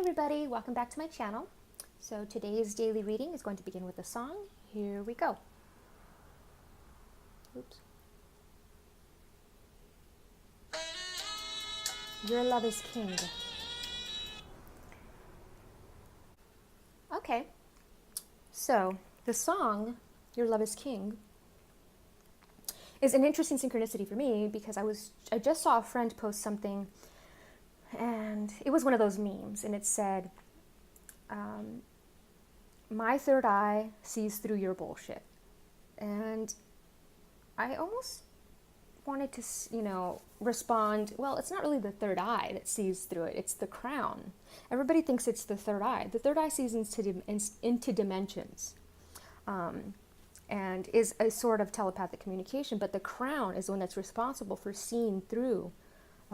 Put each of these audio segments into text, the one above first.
everybody, welcome back to my channel. So today's daily reading is going to begin with a song. Here we go. Oops. Your love is king. Okay, so the song, Your Love is King, is an interesting synchronicity for me because I just saw a friend post something and it was one of those memes and it said, my third eye sees through your bullshit. And I almost wanted to, respond, well, it's not really the third eye that sees through it, it's the crown. Everybody thinks it's the third eye. The third eye sees into dimensions and is a sort of telepathic communication, but the crown is the one that's responsible for seeing through,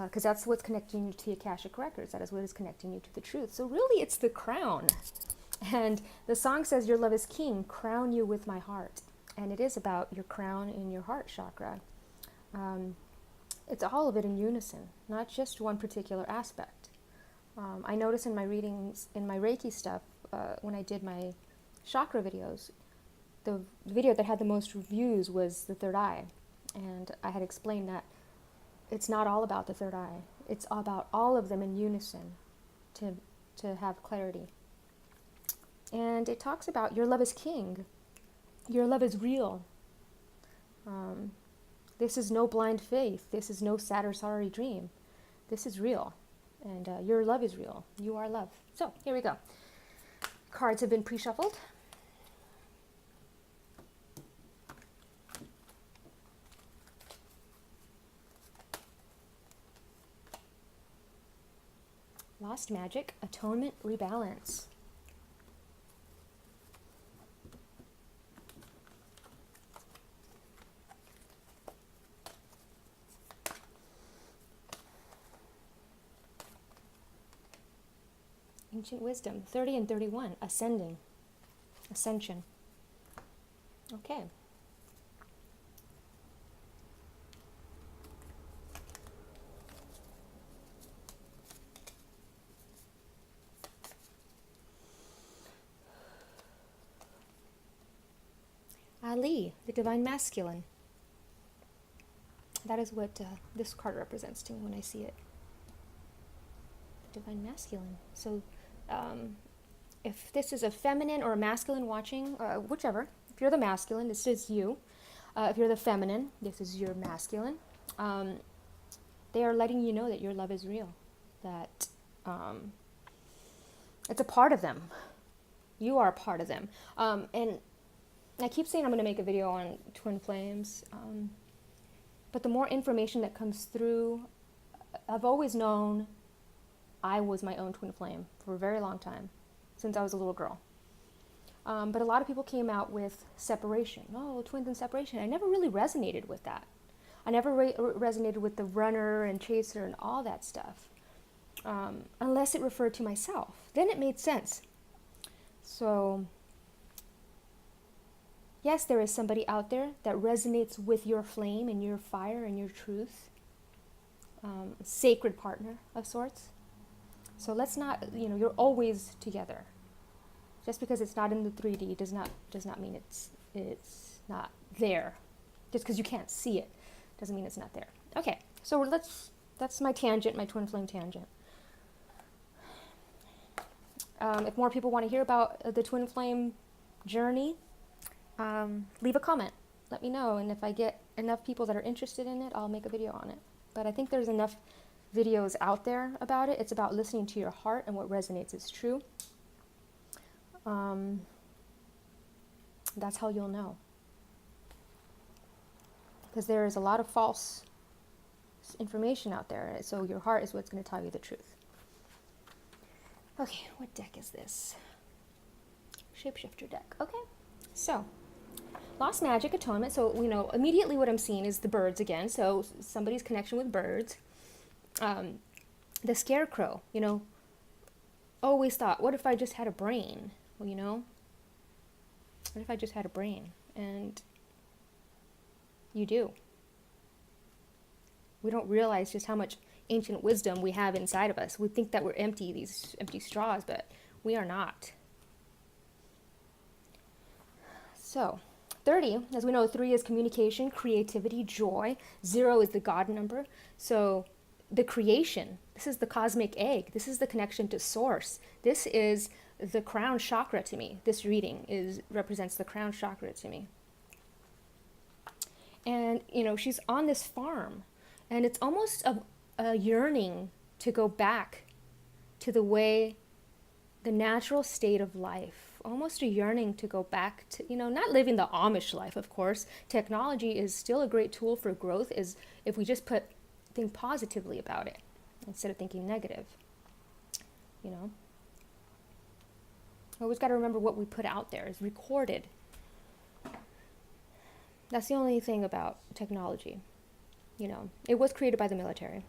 because that's what's connecting you to the Akashic Records. That is what is connecting you to the truth. So really, it's the crown. And the song says, your love is king, crown you with my heart. And it is about your crown in your heart chakra. It's all of it in unison, not just one particular aspect. I notice in my readings, in my Reiki stuff, when I did my chakra videos, the video that had the most views was the third eye. And I had explained that it's not all about the third eye. It's about all of them in unison to have clarity. And it talks about your love is king. Your love is real. This is no blind faith. This is no sad or sorry dream. This is real. And your love is real. You are love. So here we go. Cards have been pre-shuffled. Lost Magic, Atonement, Rebalance. Ancient Wisdom, 30 and 31, Ascending, Ascension. Okay. Ali, the Divine Masculine. That is what this card represents to me when I see it. The Divine Masculine. So if this is a feminine or a masculine watching, whichever, if you're the masculine, this is you. If you're the feminine, this is your masculine. They are letting you know that your love is real, that it's a part of them. You are a part of them. And I keep saying I'm going to make a video on twin flames, but the more information that comes through, I've always known I was my own twin flame for a very long time, since I was a little girl. But a lot of people came out with separation. Oh, twins and separation. I never really resonated with that. I never resonated with the runner and chaser and all that stuff, unless it referred to myself. Then it made sense. So, yes, there is somebody out there that resonates with your flame and your fire and your truth. Sacred partner of sorts. So let's not, you're always together. Just because it's not in the 3D does not mean it's not there. Just because you can't see it doesn't mean it's not there. Okay, so that's my tangent, my twin flame tangent. If more people want to hear about the twin flame journey, leave a comment. Let me know, and if I get enough people that are interested in it, I'll make a video on it. But I think there's enough videos out there about it. It's about listening to your heart and what resonates is true. That's how you'll know. Because there is a lot of false information out there, so your heart is what's going to tell you the truth. Okay, what deck is this? Shapeshifter deck. Okay, so Lost Magic, Atonement. So, immediately what I'm seeing is the birds again. So somebody's connection with birds. The Scarecrow, always thought, what if I just had a brain? Well, what if I just had a brain? And you do. We don't realize just how much ancient wisdom we have inside of us. We think that we're empty, these empty straws, but we are not. So, 30, as we know, 3 is communication, creativity, joy. 0 is the God number. So, the creation, this is the cosmic egg. This is the connection to source. This is the crown chakra to me. This reading represents the crown chakra to me. And, she's on this farm, and it's almost a yearning to go back to the natural state of life, almost a yearning to go back to, not living the Amish life, of course. Technology is still a great tool for growth, is if we just think positively about it instead of thinking negative. Always got to remember what we put out there is recorded. That's the only thing about technology. It was created by the military.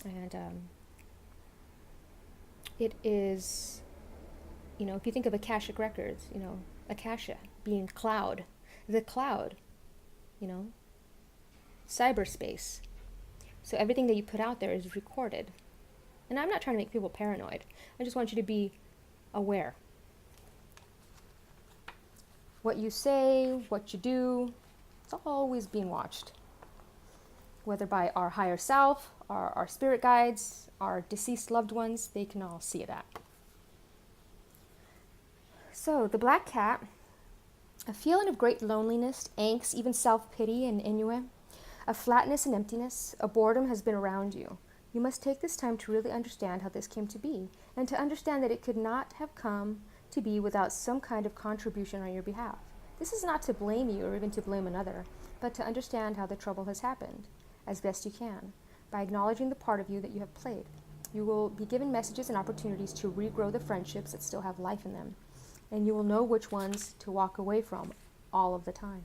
And it is, if you think of Akashic Records, Akasha being cloud, the cloud, cyberspace. So everything that you put out there is recorded. And I'm not trying to make people paranoid. I just want you to be aware. What you say, what you do, it's always being watched. Whether by our higher self, our spirit guides, our deceased loved ones, they can all see that. So, the black cat, a feeling of great loneliness, angst, even self-pity and ennui, a flatness and emptiness, a boredom has been around you. You must take this time to really understand how this came to be, and to understand that it could not have come to be without some kind of contribution on your behalf. This is not to blame you or even to blame another, but to understand how the trouble has happened, as best you can, by acknowledging the part of you that you have played. You will be given messages and opportunities to regrow the friendships that still have life in them, and you will know which ones to walk away from all of the time.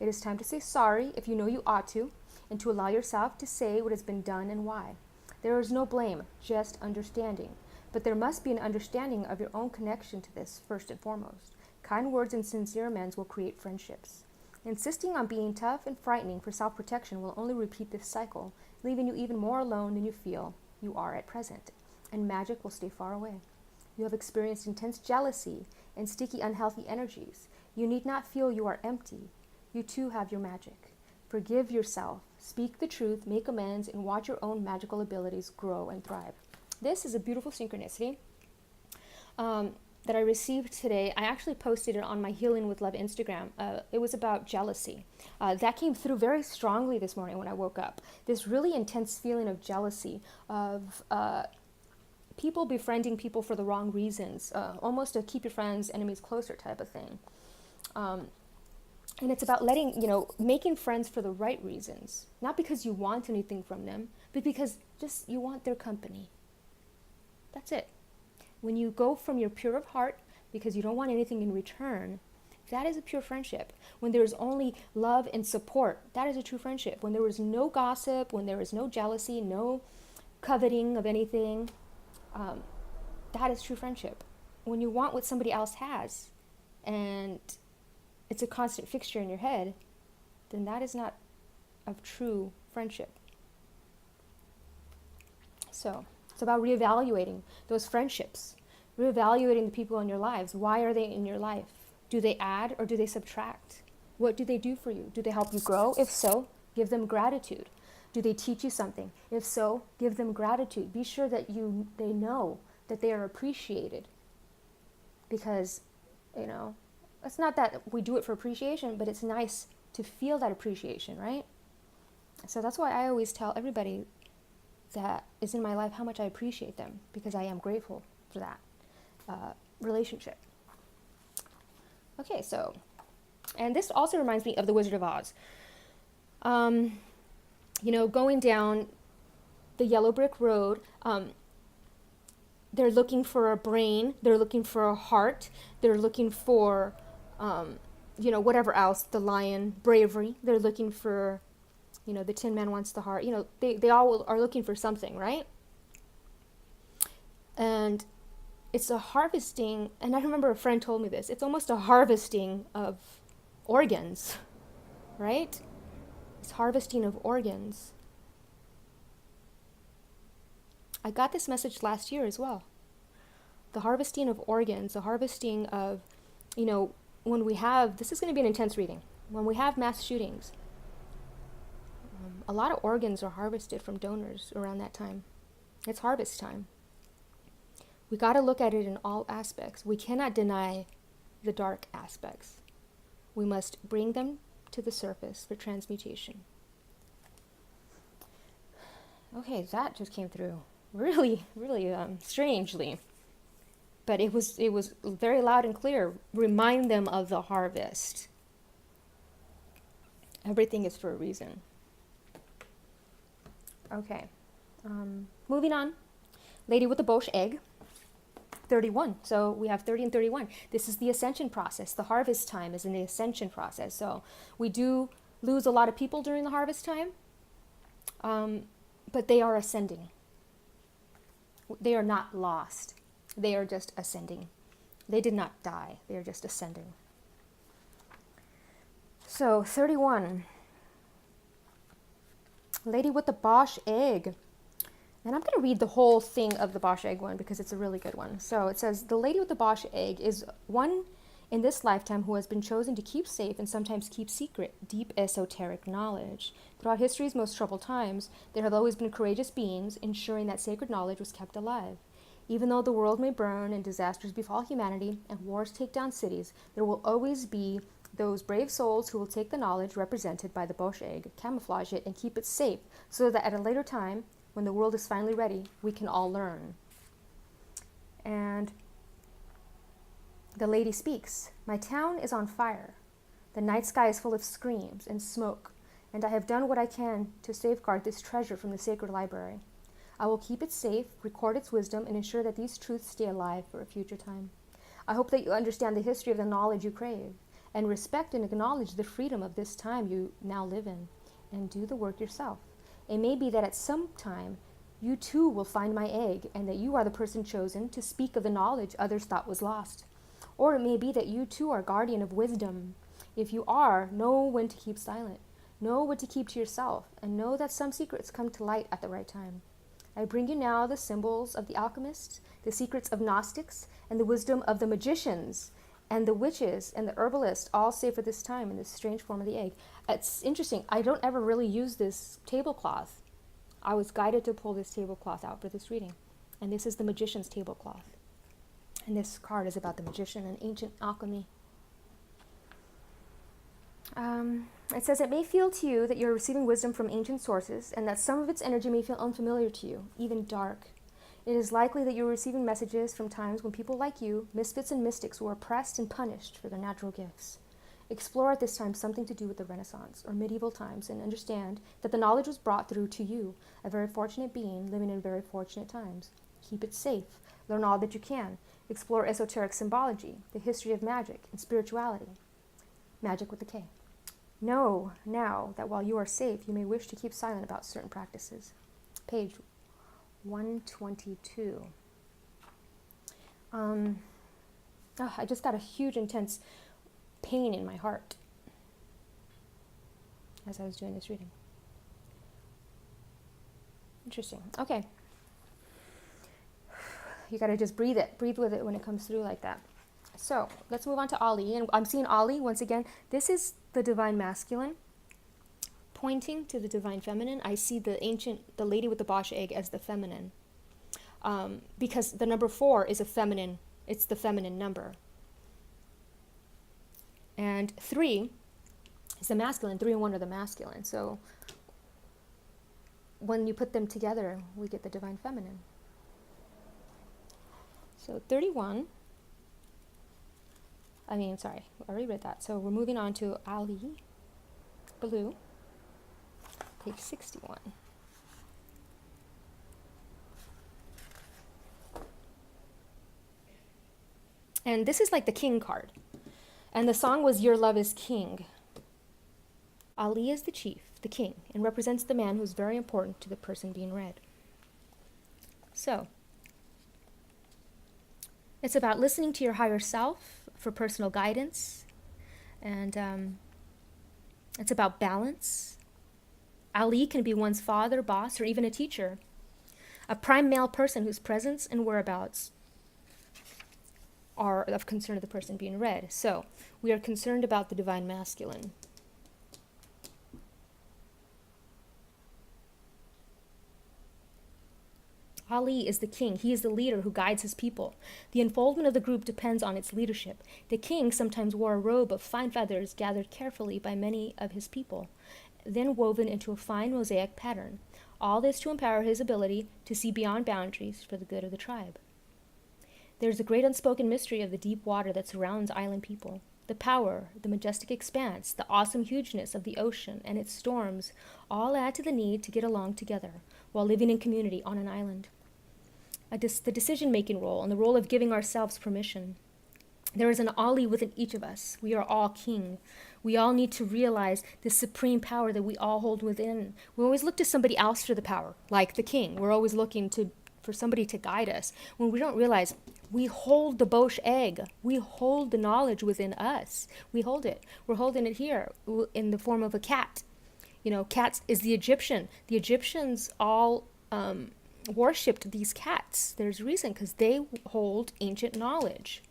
It is time to say sorry if you know you ought to, and to allow yourself to say what has been done and why. There is no blame, just understanding. But there must be an understanding of your own connection to this, first and foremost. Kind words and sincere amends will create friendships. Insisting on being tough and frightening for self-protection will only repeat this cycle, leaving you even more alone than you feel you are at present, and magic will stay far away. You have experienced intense jealousy and sticky, unhealthy energies. You need not feel you are empty. You too have your magic. Forgive yourself, speak the truth, make amends, and watch your own magical abilities grow and thrive. This is a beautiful synchronicity that I received today. I actually posted it on my Healing with Love Instagram. It was about jealousy. That came through very strongly this morning when I woke up. This really intense feeling of jealousy, of people befriending people for the wrong reasons, almost a keep your friends, enemies closer type of thing. And it's about making friends for the right reasons. Not because you want anything from them, but because just you want their company. That's it. When you go from your pure of heart because you don't want anything in return, that is a pure friendship. When there is only love and support, that is a true friendship. When there is no gossip, when there is no jealousy, no coveting of anything, that is true friendship. When you want what somebody else has and it's a constant fixture in your head, then that is not a true friendship. So it's about reevaluating those friendships, reevaluating the people in your lives. Why are they in your life? Do they add or do they subtract? What do they do for you? Do they help you grow? If so, give them gratitude. Do they teach you something? If so, give them gratitude. Be sure that they know that they are appreciated. Because, it's not that we do it for appreciation, but it's nice to feel that appreciation, right? So that's why I always tell everybody that is in my life how much I appreciate them, because I am grateful for that relationship. Okay, so, and this also reminds me of the Wizard of Oz. Going down the yellow brick road, they're looking for a brain, they're looking for a heart, they're looking for, whatever else, the lion, bravery, they're looking for, the Tin Man wants the heart, they all are looking for something, right? And it's a harvesting, and I remember a friend told me this, it's almost a harvesting of organs, right? It's harvesting of organs. I got this message last year as well. The harvesting of organs, the harvesting of, when we have, this is going to be an intense reading. When we have mass shootings, a lot of organs are harvested from donors around that time. It's harvest time. We got to look at it in all aspects. We cannot deny the dark aspects. We must bring them to the surface for transmutation. Okay, that just came through really, really strangely. But it was very loud and clear. Remind them of the harvest. Everything is for a reason. Okay, moving on. Lady with the Bosch egg, 31. So we have 30 and 31. This is the ascension process. The harvest time is in the ascension process. So we do lose a lot of people during the harvest time, but they are ascending. They are not lost. They are just ascending. They did not die. They are just ascending. So 31. Lady with the Bosch egg. And I'm going to read the whole thing of the Bosch egg one because it's a really good one. So it says, the lady with the Bosch egg is one in this lifetime who has been chosen to keep safe and sometimes keep secret deep esoteric knowledge. Throughout history's most troubled times, there have always been courageous beings ensuring that sacred knowledge was kept alive. Even though the world may burn and disasters befall humanity and wars take down cities, there will always be those brave souls who will take the knowledge represented by the Bosch egg, camouflage it, and keep it safe so that at a later time, when the world is finally ready, we can all learn. And the lady speaks. My town is on fire. The night sky is full of screams and smoke, and I have done what I can to safeguard this treasure from the sacred library. I will keep it safe, record its wisdom, and ensure that these truths stay alive for a future time. I hope that you understand the history of the knowledge you crave, and respect and acknowledge the freedom of this time you now live in, and do the work yourself. It may be that at some time, you too will find my egg, and that you are the person chosen to speak of the knowledge others thought was lost. Or it may be that you too are guardian of wisdom. If you are, know when to keep silent, know what to keep to yourself, and know that some secrets come to light at the right time. I bring you now the symbols of the alchemists, the secrets of Gnostics, and the wisdom of the magicians, and the witches, and the herbalists, all save for this time in this strange form of the egg. It's interesting. I don't ever really use this tablecloth. I was guided to pull this tablecloth out for this reading. And this is the magician's tablecloth. And this card is about the magician and ancient alchemy. It says, it may feel to you that you're receiving wisdom from ancient sources, and that some of its energy may feel unfamiliar to you, even dark. It is likely that you're receiving messages from times when people like you, misfits and mystics, were oppressed and punished for their natural gifts. Explore at this time something to do with the Renaissance or medieval times, and understand that the knowledge was brought through to you, a very fortunate being living in very fortunate times. Keep it safe. Learn all that you can. Explore esoteric symbology, the history of magic and spirituality. Magic with a K. Know now that while you are safe, you may wish to keep silent about certain practices. Page 122. I just got a huge, intense pain in my heart as I was doing this reading. Interesting. Okay. You got to just breathe with it when it comes through like that. So let's move on to Ali. And I'm seeing Ali once again. This is the divine masculine pointing to the divine feminine. I see the lady with the Bosch egg as the feminine. Because the number 4 is it's the feminine number. And 3 is the masculine. 3 and 1 are the masculine. So when you put them together, we get the divine feminine. So 31. I already read that. So we're moving on to Ali Blue, page 61. And this is like the king card. And the song was Your Love is King. Ali is the chief, the king, and represents the man who's very important to the person being read. So, it's about listening to your higher self for personal guidance, and it's about balance. Ali can be one's father, boss, or even a teacher. A prime male person whose presence and whereabouts are of concern to the person being read. So, we are concerned about the divine masculine. Ali is the king. He is the leader who guides his people. The unfoldment of the group depends on its leadership. The king sometimes wore a robe of fine feathers gathered carefully by many of his people, then woven into a fine mosaic pattern. All this to empower his ability to see beyond boundaries for the good of the tribe. There is a great unspoken mystery of the deep water that surrounds island people. The power, the majestic expanse, the awesome hugeness of the ocean and its storms all add to the need to get along together while living in community on an island. The decision-making role and the role of giving ourselves permission. There is an Ali within each of us. We are all king. We all need to realize the supreme power that we all hold within. We always look to somebody else for the power, like the king. We're always looking for somebody to guide us, when we don't realize we hold the Bosch egg. We hold the knowledge within us. We hold it. We're holding it here in the form of a cat. You know, cats is the Egyptian. The Egyptians all worshipped these cats. There's a reason, because they hold ancient knowledge.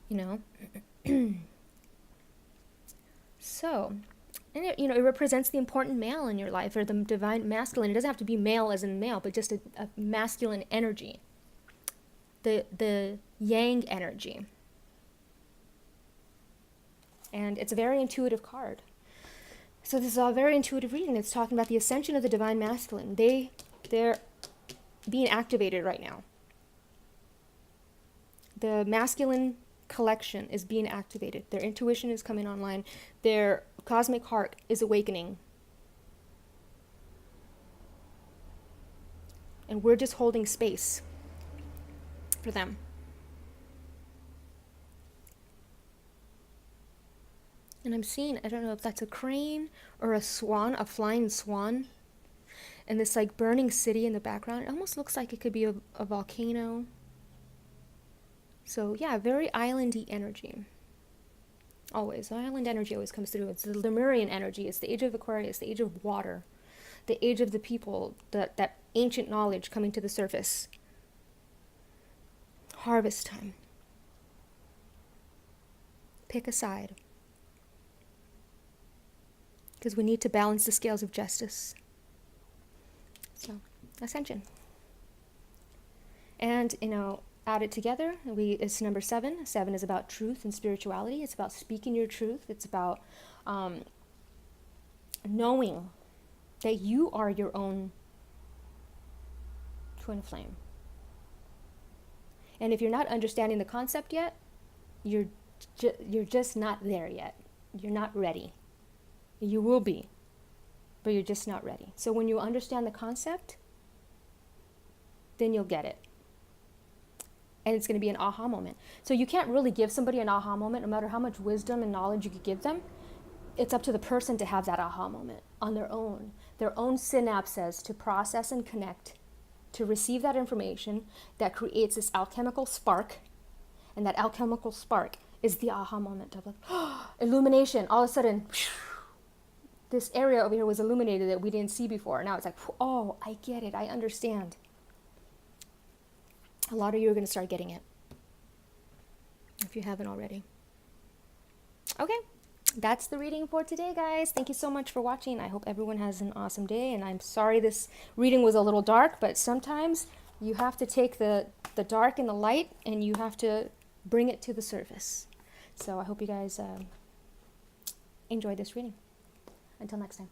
You know? So, and it represents the important male in your life, or the divine masculine. It doesn't have to be male as in male, but just a masculine energy. The yang energy. And it's a very intuitive card. So this is a very intuitive reading. It's talking about the ascension of the divine masculine. They're being activated right now. The masculine collection is being activated. Their intuition is coming online. Their cosmic heart is awakening. And we're just holding space for them. And I'm seeing, I don't know if that's a crane or a swan, a flying swan. And this like burning city in the background. It almost looks like it could be a volcano. So yeah, very islandy energy. Always. Island energy always comes through. It's the Lemurian energy. It's the age of Aquarius, the age of water. The age of the people, that ancient knowledge coming to the surface. Harvest time. Pick a side. Because we need to balance the scales of justice. So, ascension. And, add it together. It's number 7. 7 is about truth and spirituality. It's about speaking your truth. It's about knowing that you are your own twin flame. And if you're not understanding the concept yet, you're just not there yet. You're not ready. You will be, but you're just not ready. So when you understand the concept, then you'll get it. And it's going to be an aha moment. So you can't really give somebody an aha moment, no matter how much wisdom and knowledge you could give them. It's up to the person to have that aha moment on their own synapses to process and connect, to receive that information that creates this alchemical spark. And that alchemical spark is the aha moment of like, illumination. All of a sudden, this area over here was illuminated that we didn't see before. Now it's like, oh, I get it. I understand. A lot of you are going to start getting it, if you haven't already. Okay, that's the reading for today, guys. Thank you so much for watching. I hope everyone has an awesome day, and I'm sorry this reading was a little dark, but sometimes you have to take the dark and the light, and you have to bring it to the surface. So I hope you guys enjoyed this reading. Until next time.